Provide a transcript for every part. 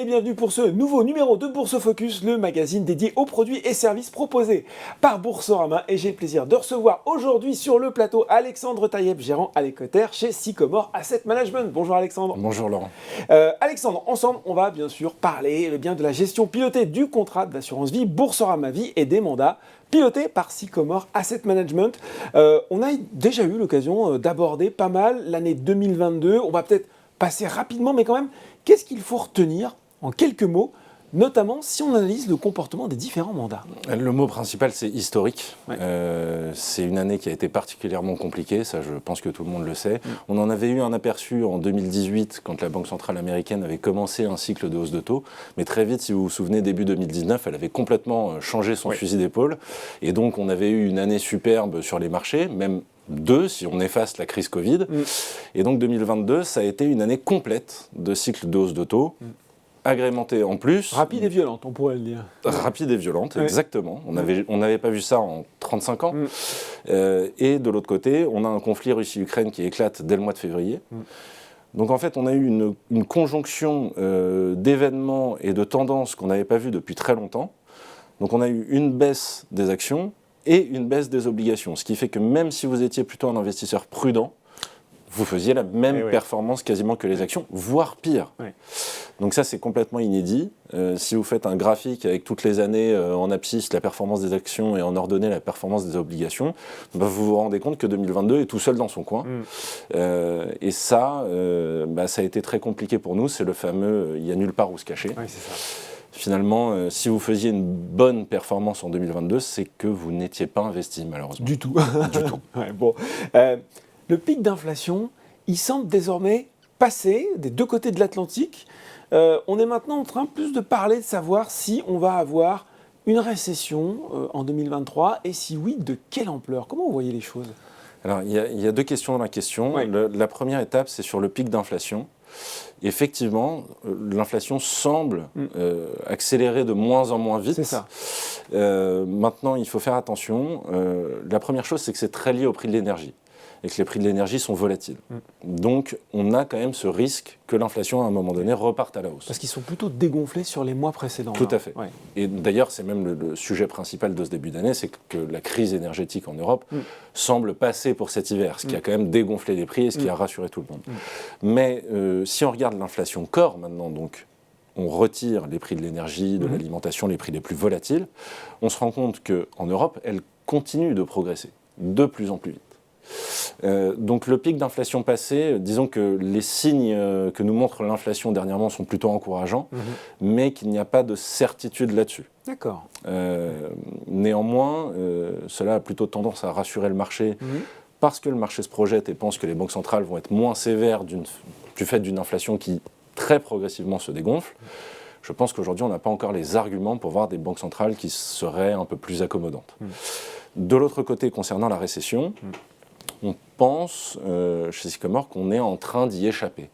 bienvenue pour ce nouveau numéro de Bourse Focus, le magazine dédié aux produits et services proposés par Boursorama. Et j'ai le plaisir de recevoir aujourd'hui sur le plateau Alexandre Taïeb, gérant Alécotaire chez Sycomore Asset Management. Bonjour Alexandre. Bonjour Laurent. Alexandre, ensemble, on va bien sûr parler de la gestion pilotée du contrat d'assurance vie Boursorama Vie et des mandats pilotés par Sycomore Asset Management. On a déjà eu l'occasion d'aborder pas mal l'année 2022. On va peut-être passer rapidement, mais quand même, qu'est-ce qu'il faut retenir en quelques mots, notamment si on analyse le comportement des différents mandats? Le mot principal, c'est historique. Ouais. C'est une année qui a été particulièrement compliquée, ça je pense que tout le monde le sait. On en avait eu un aperçu en 2018, quand la Banque centrale américaine avait commencé un cycle de hausse de taux. Mais très vite, si vous vous souvenez, début 2019, elle avait complètement changé son fusil d'épaule. Et donc on avait eu une année superbe sur les marchés, même deux, si on efface la crise Covid. Et donc 2022, ça a été une année complète de cycle de hausse de taux, agrémentée en plus. Rapide et violente, on pourrait le dire. Rapide et violente, exactement. On n'avait pas vu ça en 35 ans. Et de l'autre côté, on a un conflit Russie-Ukraine qui éclate dès le mois de février. Donc en fait, on a eu une conjonction d'événements et de tendances qu'on n'avait pas vues depuis très longtemps. Donc on a eu une baisse des actions et une baisse des obligations. Ce qui fait que même si vous étiez plutôt un investisseur prudent, vous faisiez la même performance quasiment que les actions, voire pire. Donc ça, c'est complètement inédit. Si vous faites un graphique avec toutes les années en abscisse la performance des actions et en ordonnée la performance des obligations, vous vous rendez compte que 2022 est tout seul dans son coin. Et ça, ça a été très compliqué pour nous. C'est le fameux « il n'y a nulle part où se cacher ». C'est ça. Finalement, si vous faisiez une bonne performance en 2022, c'est que vous n'étiez pas investi, malheureusement. Du tout. Le pic d'inflation, il semble désormais passer des deux côtés de l'Atlantique. On est maintenant en train plus de parler de savoir si on va avoir une récession en 2023 et si oui, de quelle ampleur? Comment vous voyez les choses? Alors, il y a deux questions dans la question. La première étape, c'est sur le pic d'inflation. Effectivement, l'inflation semble accélérer de moins en moins vite. C'est ça. Maintenant, il faut faire attention. La première chose, c'est que c'est très lié au prix de l'énergie et que les prix de l'énergie sont volatiles. Donc, on a quand même ce risque que l'inflation, à un moment donné, reparte à la hausse. Parce qu'ils sont plutôt dégonflés sur les mois précédents. Tout à fait. Et d'ailleurs, c'est même le sujet principal de ce début d'année, c'est que la crise énergétique en Europe semble passer pour cet hiver, ce qui a quand même dégonflé les prix et ce qui a rassuré tout le monde. Mais si on regarde l'inflation corps maintenant, donc, on retire les prix de l'énergie, de l'alimentation, les prix les plus volatiles, on se rend compte qu'en Europe, elle continue de progresser de plus en plus vite. Donc le pic d'inflation passé, disons que les signes que nous montre l'inflation dernièrement sont plutôt encourageants, mais qu'il n'y a pas de certitude là-dessus. D'accord. Néanmoins, cela a plutôt tendance à rassurer le marché parce que le marché se projette et pense que les banques centrales vont être moins sévères du fait d'une inflation qui très progressivement se dégonfle. Je pense qu'aujourd'hui, on n'a pas encore les arguments pour voir des banques centrales qui seraient un peu plus accommodantes. De l'autre côté, concernant la récession, on pense chez Sycomore qu'on est en train d'y échapper.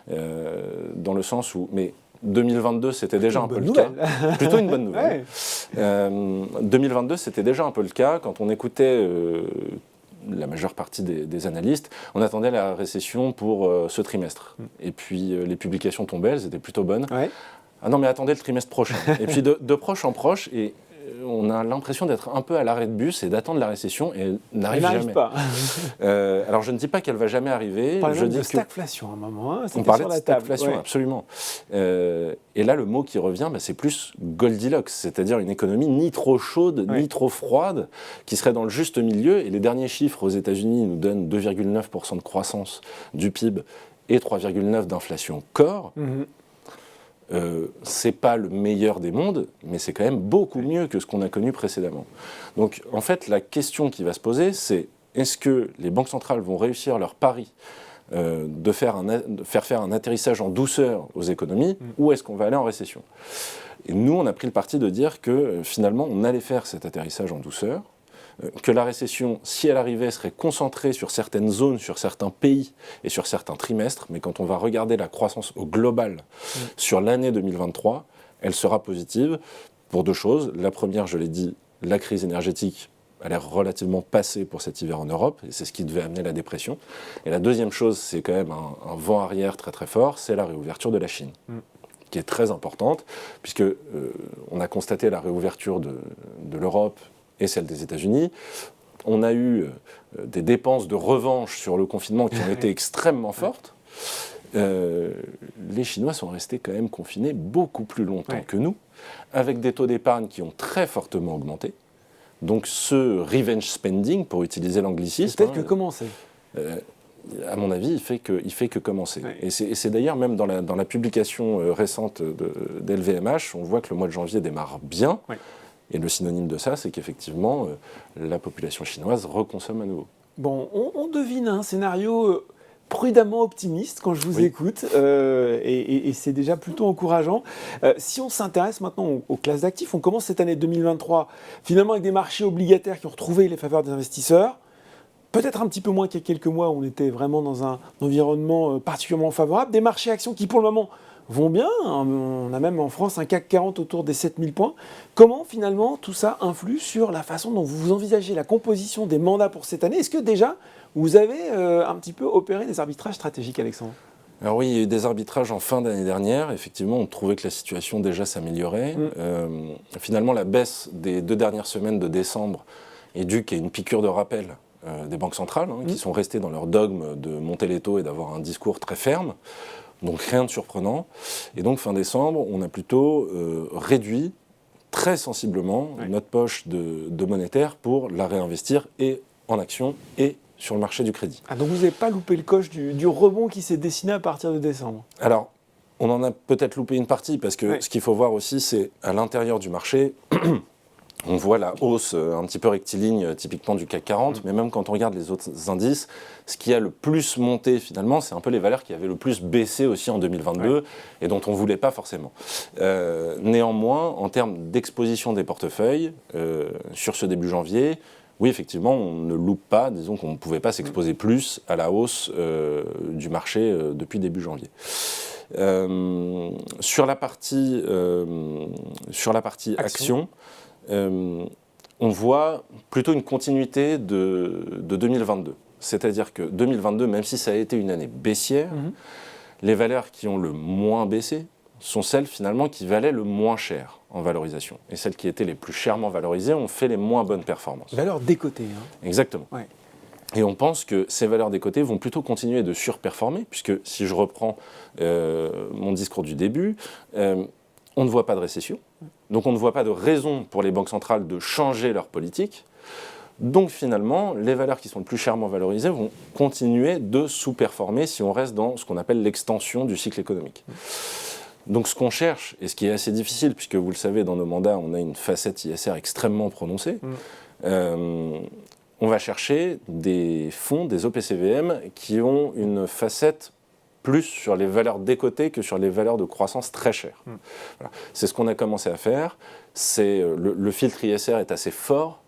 Dans le sens où... Mais 2022, c'était déjà un peu le cas. Plutôt une bonne nouvelle. 2022, c'était déjà un peu le cas. Quand on écoutait la majeure partie des analystes, on attendait la récession pour ce trimestre. Et puis les publications tombaient, elles étaient plutôt bonnes. Ah non, mais attendez le trimestre prochain. Et puis de proche en proche... on a l'impression d'être un peu à l'arrêt de bus et d'attendre la récession et elle n'arrive jamais. Pas. Alors je ne dis pas qu'elle va jamais arriver. On parlait de stagflation à un moment. On parlait de stagflation, absolument. Et là, le mot qui revient, c'est plus Goldilocks, c'est-à-dire une économie ni trop chaude, ni trop froide, qui serait dans le juste milieu. Et les derniers chiffres aux États-Unis nous donnent 2,9% de croissance du PIB et 3,9% d'inflation corps. C'est pas le meilleur des mondes, mais c'est quand même beaucoup mieux que ce qu'on a connu précédemment. Donc, en fait, la question qui va se poser, c'est est-ce que les banques centrales vont réussir leur pari de faire un atterrissage en douceur aux économies, ou est-ce qu'on va aller en récession? Et nous, on a pris le parti de dire que finalement, on allait faire cet atterrissage en douceur, que la récession, si elle arrivait, serait concentrée sur certaines zones, sur certains pays et sur certains trimestres, mais quand on va regarder la croissance au global sur l'année 2023, elle sera positive pour deux choses. La première, je l'ai dit, la crise énergétique a l'air relativement passée pour cet hiver en Europe, et c'est ce qui devait amener la dépression. Et la deuxième chose, c'est quand même un vent arrière très très fort, c'est la réouverture de la Chine. qui est très importante, puisque on a constaté la réouverture de l'Europe et celle des États-Unis. On a eu des dépenses de revanche sur le confinement qui ont été extrêmement fortes. Les Chinois sont restés quand même confinés beaucoup plus longtemps que nous, avec des taux d'épargne qui ont très fortement augmenté. Donc ce revenge spending, pour utiliser l'anglicisme... Peut-être que commencer. À mon avis, il fait que commencer. Ouais. Et c'est d'ailleurs même dans la publication récente d'LVMH, on voit que le mois de janvier démarre bien. Ouais. Et le synonyme de ça, c'est qu'effectivement, la population chinoise reconsomme à nouveau. Bon, on devine un scénario prudemment optimiste quand je vous écoute, et c'est déjà plutôt encourageant. Si on s'intéresse maintenant aux classes d'actifs, on commence cette année 2023 finalement avec des marchés obligataires qui ont retrouvé les faveurs des investisseurs. Peut-être un petit peu moins qu'il y a quelques mois où on était vraiment dans un environnement particulièrement favorable. Des marchés actions qui, pour le moment, vont bien. On a même en France un CAC 40 autour des 7000 points. Comment, finalement, tout ça influe sur la façon dont vous envisagez la composition des mandats pour cette année ? Est-ce que, déjà, vous avez un petit peu opéré des arbitrages stratégiques, Alexandre ? Alors oui, il y a eu des arbitrages en fin d'année dernière. Effectivement, on trouvait que la situation déjà s'améliorait. Finalement, la baisse des 2 dernières semaines de décembre est due qu'à une piqûre de rappel des banques centrales, qui sont restées dans leur dogme de monter les taux et d'avoir un discours très ferme. Donc rien de surprenant. Et donc fin décembre, on a plutôt réduit très sensiblement notre poche de monétaire pour la réinvestir et en actions et sur le marché du crédit. Ah, donc vous n'avez pas loupé le coche du rebond qui s'est dessiné à partir de décembre ? Alors, on en a peut-être loupé une partie, parce que ce qu'il faut voir aussi, c'est à l'intérieur du marché... On voit la hausse un petit peu rectiligne typiquement du CAC 40, mais même quand on regarde les autres indices, ce qui a le plus monté finalement, c'est un peu les valeurs qui avaient le plus baissé aussi en 2022 et dont on ne voulait pas forcément. Néanmoins, en termes d'exposition des portefeuilles, sur ce début janvier, oui, effectivement, on ne loupe pas, disons qu'on ne pouvait pas s'exposer plus à la hausse du marché depuis début janvier. Sur la partie action, on voit plutôt une continuité de 2022. C'est-à-dire que 2022, même si ça a été une année baissière, les valeurs qui ont le moins baissé sont celles finalement qui valaient le moins cher en valorisation. Et celles qui étaient les plus chèrement valorisées ont fait les moins bonnes performances. Valeurs décotées. Exactement. Ouais. Et on pense que ces valeurs décotées vont plutôt continuer de surperformer, puisque si je reprends mon discours du début, on ne voit pas de récession, donc on ne voit pas de raison pour les banques centrales de changer leur politique. Donc finalement, les valeurs qui sont le plus chèrement valorisées vont continuer de sous-performer si on reste dans ce qu'on appelle l'extension du cycle économique. Donc ce qu'on cherche, et ce qui est assez difficile, puisque vous le savez, dans nos mandats, on a une facette ISR extrêmement prononcée, on va chercher des fonds, des OPCVM, qui ont une facette plus sur les valeurs décotées que sur les valeurs de croissance très chères. Voilà. C'est ce qu'on a commencé à faire. Le filtre ISR est assez fort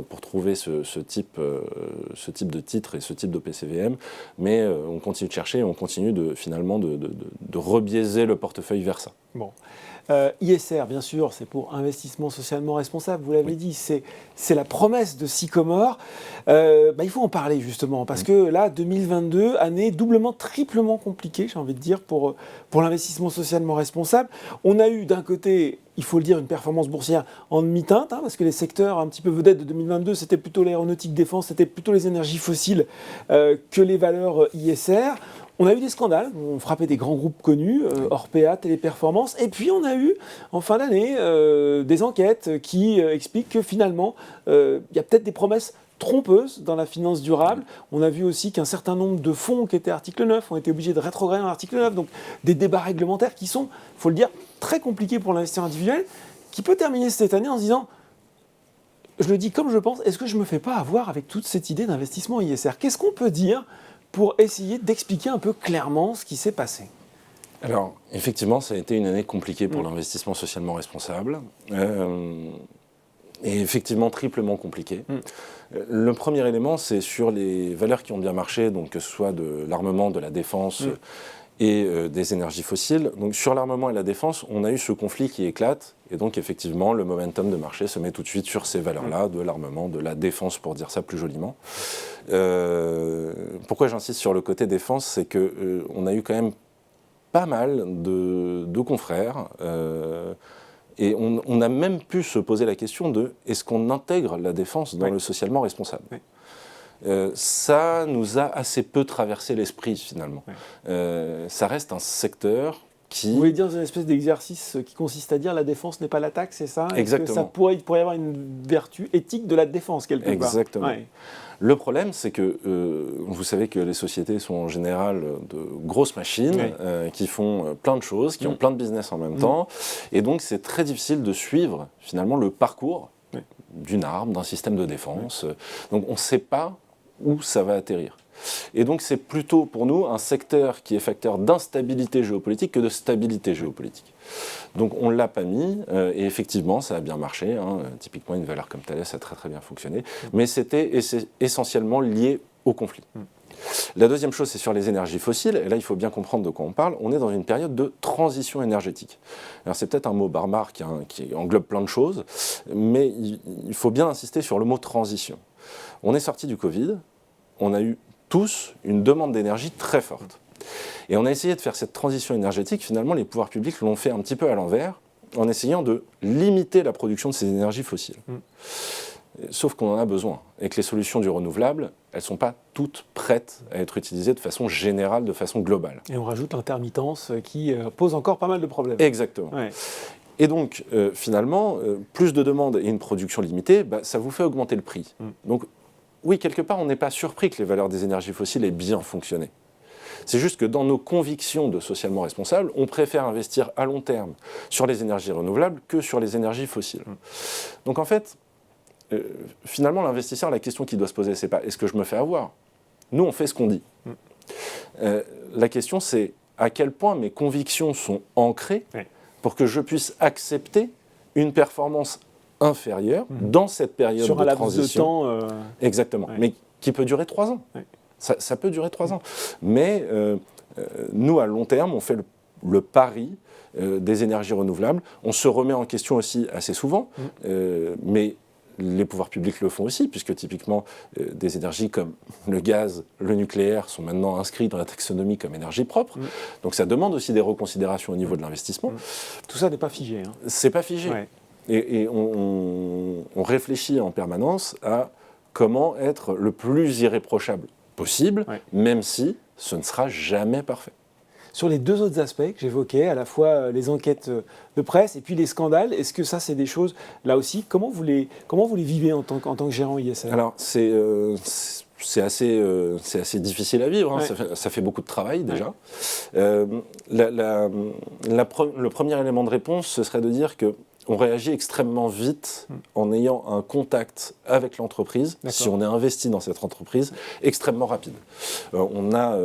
pour trouver ce type de titre et ce type d'OPCVM, mais on continue de chercher et on continue finalement de rebiaiser le portefeuille vers ça. Bon. ISR, bien sûr, c'est pour investissement socialement responsable, vous l'avez dit, c'est la promesse de Sycomore. Il faut en parler justement, parce que là, 2022, année doublement, triplement compliquée, j'ai envie de dire, pour l'investissement socialement responsable. On a eu d'un côté, il faut le dire, une performance boursière en demi-teinte, parce que les secteurs un petit peu vedettes de 2022, c'était plutôt l'aéronautique défense, c'était plutôt les énergies fossiles que les valeurs ISR. On a eu des scandales, on frappait des grands groupes connus, Orpea, Téléperformance, et puis on a eu, en fin d'année, des enquêtes qui expliquent que finalement, il y a peut-être des promesses trompeuses dans la finance durable. On a vu aussi qu'un certain nombre de fonds qui étaient article 9 ont été obligés de rétrograder en article 9, donc des débats réglementaires qui sont, il faut le dire, très compliqués pour l'investisseur individuel, qui peut terminer cette année en se disant, je le dis comme je pense, est-ce que je ne me fais pas avoir avec toute cette idée d'investissement ISR ? Qu'est-ce qu'on peut dire pour essayer d'expliquer un peu clairement ce qui s'est passé? Alors, effectivement, ça a été une année compliquée pour l'investissement socialement responsable, et effectivement triplement compliquée. Le premier élément, c'est sur les valeurs qui ont bien marché, donc que ce soit de l'armement, de la défense et des énergies fossiles. Donc sur l'armement et la défense, on a eu ce conflit qui éclate, et donc effectivement, le momentum de marché se met tout de suite sur ces valeurs-là, de l'armement, de la défense, pour dire ça plus joliment. Pourquoi j'insiste sur le côté défense, c'est qu'on a eu quand même pas mal de confrères. Et on a même pu se poser la question de est-ce qu'on intègre la défense dans le socialement responsable ? Ça nous a assez peu traversé l'esprit finalement. Ça reste un secteur qui... Vous voulez dire une espèce d'exercice qui consiste à dire la défense n'est pas l'attaque, c'est ça ? Exactement. Il pourrait y avoir une vertu éthique de la défense quelque part. Exactement. Le problème, c'est que vous savez que les sociétés sont en général de grosses machines qui font plein de choses, qui ont plein de business en même temps. Et donc, c'est très difficile de suivre finalement le parcours d'une arme, d'un système de défense. Donc, on ne sait pas où ça va atterrir. Et donc, c'est plutôt pour nous un secteur qui est facteur d'instabilité géopolitique que de stabilité géopolitique. Donc, on ne l'a pas mis, et effectivement, ça a bien marché. Typiquement, une valeur comme Thales a très très bien fonctionné. Mais c'était essentiellement lié au conflit. La deuxième chose, c'est sur les énergies fossiles. Et là, il faut bien comprendre de quoi on parle. On est dans une période de transition énergétique. Alors, c'est peut-être un mot barbare qui englobe plein de choses, mais il faut bien insister sur le mot transition. On est sorti du Covid, on a eu tous une demande d'énergie très forte. Et on a essayé de faire cette transition énergétique. Finalement, les pouvoirs publics l'ont fait un petit peu à l'envers, en essayant de limiter la production de ces énergies fossiles. Sauf qu'on en a besoin, et que les solutions du renouvelable, elles ne sont pas toutes prêtes à être utilisées de façon générale, de façon globale. Et on rajoute l'intermittence qui pose encore pas mal de problèmes. Exactement. Et donc, finalement, plus de demandes et une production limitée, ça vous fait augmenter le prix. Donc, oui, quelque part, on n'est pas surpris que les valeurs des énergies fossiles aient bien fonctionné. C'est juste que dans nos convictions de socialement responsables, on préfère investir à long terme sur les énergies renouvelables que sur les énergies fossiles. Donc en fait, finalement, l'investisseur, la question qu'il doit se poser, c'est pas est-ce que je me fais avoir ? Nous, on fait ce qu'on dit. La question, c'est à quel point mes convictions sont ancrées pour que je puisse accepter une performance inférieure dans cette période sur de transition. Sur un laps de temps. Exactement, mais qui peut durer 3 ans. Ça peut durer 3 ans. Mais nous, à long terme, on fait le pari des énergies renouvelables. On se remet en question aussi assez souvent, mais les pouvoirs publics le font aussi, puisque typiquement, des énergies comme le gaz, le nucléaire sont maintenant inscrits dans la taxonomie comme énergie propre. Donc ça demande aussi des reconsidérations au niveau de l'investissement. Tout ça n'est pas figé. C'est pas figé. Et on réfléchit en permanence à comment être le plus irréprochable possible, même si ce ne sera jamais parfait. Sur les deux autres aspects que j'évoquais, à la fois les enquêtes de presse et puis les scandales, est-ce que ça, c'est des choses, là aussi, comment vous les vivez en tant que gérant ISR ? Alors, c'est assez difficile à vivre, ça fait beaucoup de travail déjà. Le premier élément de réponse, ce serait de dire que on réagit extrêmement vite en ayant un contact avec l'entreprise, si on est investi dans cette entreprise, extrêmement rapide. On a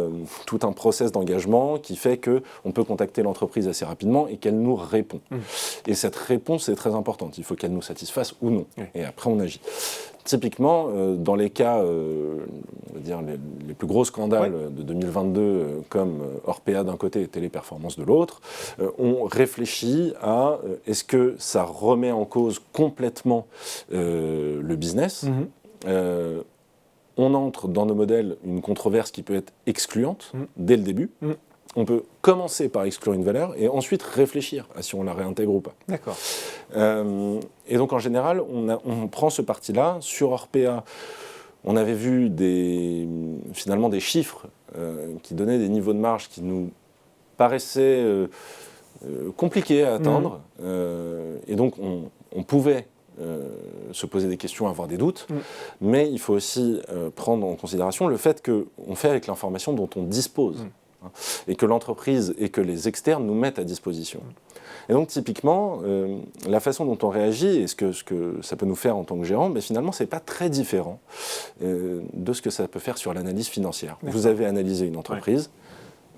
tout un process d'engagement qui fait qu'on peut contacter l'entreprise assez rapidement et qu'elle nous répond. Et cette réponse est très importante, il faut qu'elle nous satisfasse ou non. Et après on agit. Typiquement, dans les cas, on va dire les plus gros scandales de 2022, comme Orpea d'un côté et Téléperformance de l'autre, on réfléchit à est-ce que ça remet en cause complètement le business. On entre dans nos modèles une controverse qui peut être excluante dès le début. On peut commencer par exclure une valeur et ensuite réfléchir à si on la réintègre ou pas. D'accord. Et donc en général, on prend ce parti-là. Sur Orpea, on avait vu finalement des chiffres qui donnaient des niveaux de marge qui nous paraissaient compliqués à atteindre. Et donc on pouvait se poser des questions, avoir des doutes, mais il faut aussi prendre en considération le fait qu'on fait avec l'information dont on dispose. Et que l'entreprise et que les externes nous mettent à disposition. Et donc typiquement, la façon dont on réagit et ce que ça peut nous faire en tant que gérant, finalement, ce n'est pas très différent de ce que ça peut faire sur l'analyse financière. Vous avez analysé une entreprise,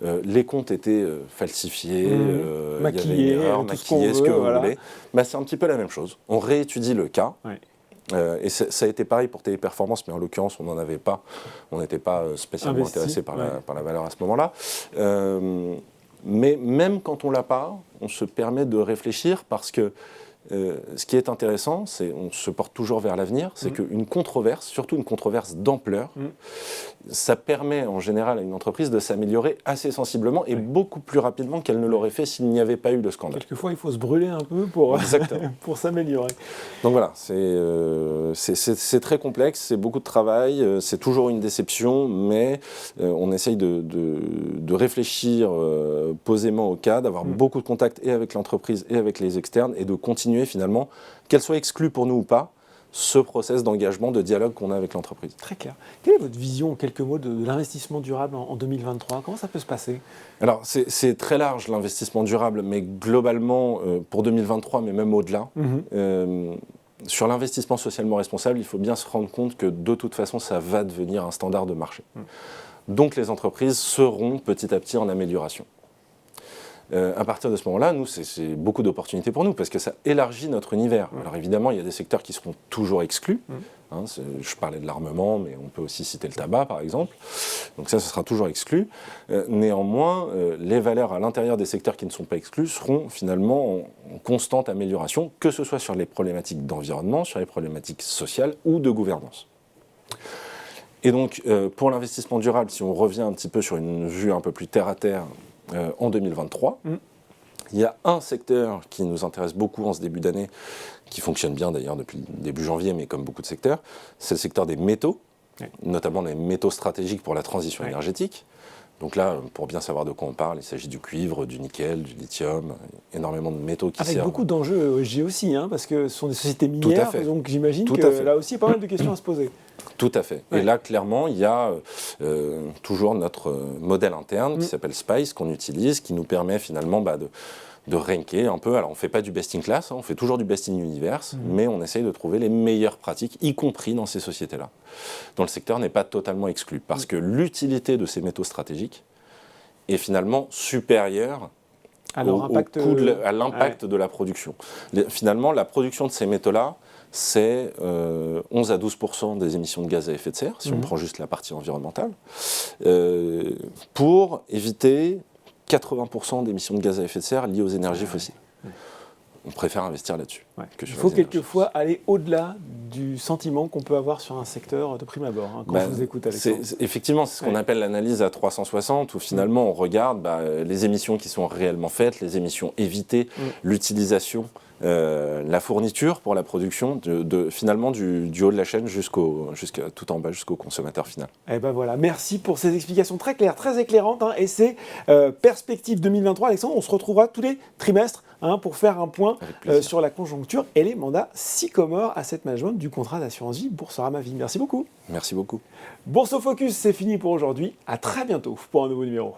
les comptes étaient falsifiés, maquillés, il y avait une erreur, maquillés, ce que vous voulez. C'est un petit peu la même chose. On réétudie le cas. Et ça a été pareil pour Téléperformance, mais en l'occurrence, on n'en avait pas. On n'était pas spécialement intéressé par la valeur à ce moment-là. Mais même quand on ne l'a pas, on se permet de réfléchir parce que ce qui est intéressant, c'est on se porte toujours vers l'avenir, c'est qu'une controverse, surtout une controverse d'ampleur, ça permet en général à une entreprise de s'améliorer assez sensiblement et beaucoup plus rapidement qu'elle ne l'aurait fait s'il n'y avait pas eu de scandale. Quelquefois, il faut se brûler un peu pour, pour s'améliorer. Donc voilà, c'est très complexe, c'est beaucoup de travail, c'est toujours une déception, mais on essaye de réfléchir posément au cas, d'avoir beaucoup de contacts et avec l'entreprise et avec les externes et de continuer finalement, qu'elle soit exclue pour nous ou pas, ce process d'engagement, de dialogue qu'on a avec l'entreprise. Très clair. Quelle est votre vision, en quelques mots, de l'investissement durable en 2023 ? Comment ça peut se passer ? Alors, c'est très large l'investissement durable, mais globalement, pour 2023, mais même au-delà, sur l'investissement socialement responsable, il faut bien se rendre compte que de toute façon, ça va devenir un standard de marché. Donc, les entreprises seront petit à petit en amélioration. À partir de ce moment-là, nous, c'est beaucoup d'opportunités pour nous parce que ça élargit notre univers. Alors évidemment, il y a des secteurs qui seront toujours exclus. Je parlais de l'armement, mais on peut aussi citer le tabac, par exemple. Donc ça, ce sera toujours exclu. Néanmoins, les valeurs à l'intérieur des secteurs qui ne sont pas exclus seront finalement en constante amélioration, que ce soit sur les problématiques d'environnement, sur les problématiques sociales ou de gouvernance. Et donc, pour l'investissement durable, si on revient un petit peu sur une vue un peu plus terre-à-terre, en 2023, il y a un secteur qui nous intéresse beaucoup en ce début d'année, qui fonctionne bien d'ailleurs depuis début janvier, mais comme beaucoup de secteurs, c'est le secteur des métaux, notamment des métaux stratégiques pour la transition énergétique. Donc là, pour bien savoir de quoi on parle, il s'agit du cuivre, du nickel, du lithium, énormément de métaux qui servent. Avec beaucoup d'enjeux ESG aussi, parce que ce sont des sociétés minières, donc j'imagine que là aussi, il y a pas mal de questions à se poser. Tout à fait. Et là, clairement, il y a toujours notre modèle interne qui s'appelle SPICE, qu'on utilise, qui nous permet finalement de ranker un peu. Alors, on ne fait pas du best in class, on fait toujours du best in universe, mais on essaye de trouver les meilleures pratiques, y compris dans ces sociétés-là, dont le secteur n'est pas totalement exclu. Parce que l'utilité de ces métaux stratégiques est finalement supérieure à l'impact de la production. Finalement, la production de ces métaux-là, c'est 11 à 12% des émissions de gaz à effet de serre, si on prend juste la partie environnementale, pour éviter 80% d'émissions de gaz à effet de serre liées aux énergies fossiles. On préfère investir là-dessus. Il faut quelquefois aller au-delà du sentiment qu'on peut avoir sur un secteur de prime abord, quand je vous écoute, Alexandre. Effectivement, c'est ce qu'on appelle l'analyse à 360, où finalement on regarde les émissions qui sont réellement faites, les émissions évitées, l'utilisation, la fourniture pour la production, finalement du haut de la chaîne tout en bas jusqu'au consommateur final. Et ben voilà, merci pour ces explications très claires, très éclairantes, et ces perspectives 2023. Alexandre, on se retrouvera tous les trimestres pour faire un point sur la conjoncture et les mandats Sycomore Asset Management du contrat d'assurance vie Boursorama Vie. Merci beaucoup. Merci beaucoup. Bourse au Focus, c'est fini pour aujourd'hui. À très bientôt pour un nouveau numéro.